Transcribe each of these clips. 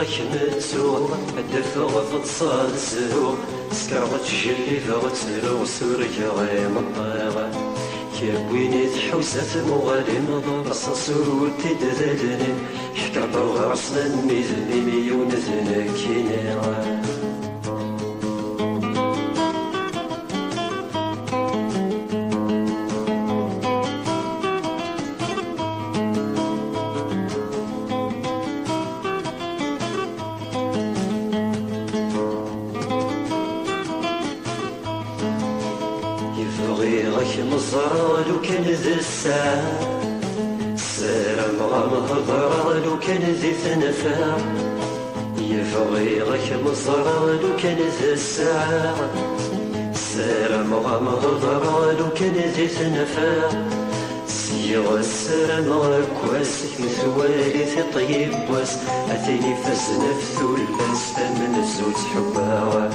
كمتسوق الدفا فتصال السروق سكرت جلي فغتسروق سوريا غيم الطيغة كيبويني تحوسة مغالي نظر الصصور تدذلني حكا بغرسنا الميزني ميون ذنكيني غيرك مزرع لو كان ذي الساعة سلام غمهضر لو كان ذي ثنفا يفغيرك مزرع لو كان ذي الساعة سلام غمهضر لو كان ذي ثنفا سيغ السلام غكواس مثوالي في طيب واس أثيني فزنا في ثلث من الزوج حباوة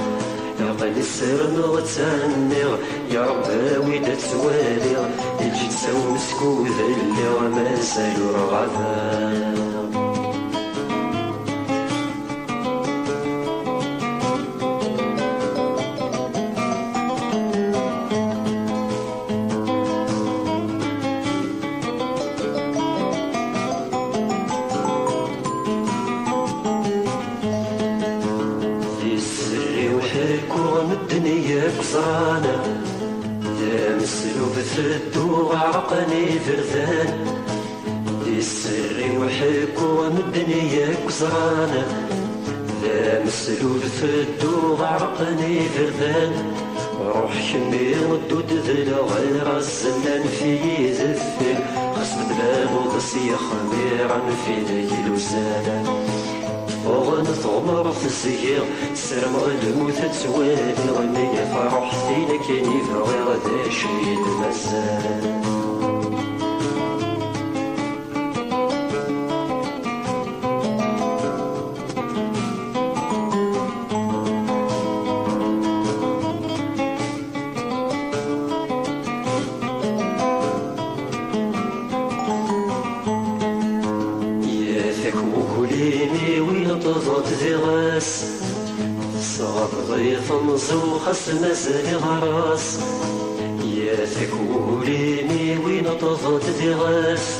يا السر نغتنغ يا رب ويدا توالي الجي تساو مسكو ذلي وما زالو رغبا الدنيا بصرانا لا مسلوب في الدور عرقني فردان دي السر وحكو من الدنيا بصرانا لا مسلوب في الدور عرقني فردان روح كمي ردود ذلا غير الزلان في زفر خصم بلاد وضسي خميرا في ذي الوزانة وغنت عمر في الزيغ سرم غلموت تسوالي غني فرحتي لكني فغي غدا شيد مزال وكليني وين تضغط ذي غاس صغب ضيف مزوخس مازال غراس يا ثكوليني وين تضغط ذي غاس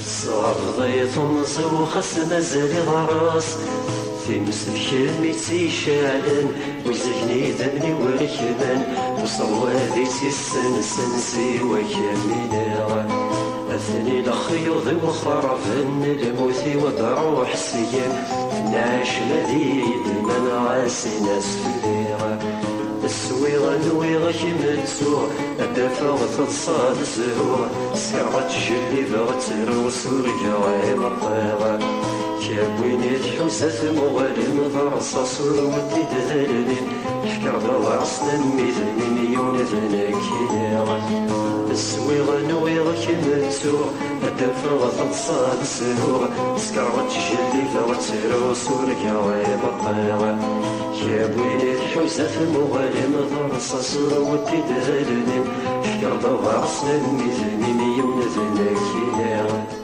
صغب ضيف مزوخس مازال غراس في مسلك ميتي شعلن وزهني ذمني والكمان وصوادي تيسن سنسي وكامينا أثني لخيوض وخرفن الموت ودروح السيام نعيش لذيذ من عاسي ناس في الليغة السويغة نويغة كملسوع الدفا وتتصاد الزهور سكرت جلي بغتر وسوريا غير الطيغة كابويني تحوسة مغالي نظر الصصور ودي دذلني حكر بغرسنا ميزني ميون ذنكيني السويغة نويغة كملسوع الدفا وتتصاد الزهور سكرت جلي بغتر وسوريا غير الطيغة كابويني تحوسة مغالي نظر الصصور ودي دذلني حكر بغرسنا ميزني ميون ذنكيني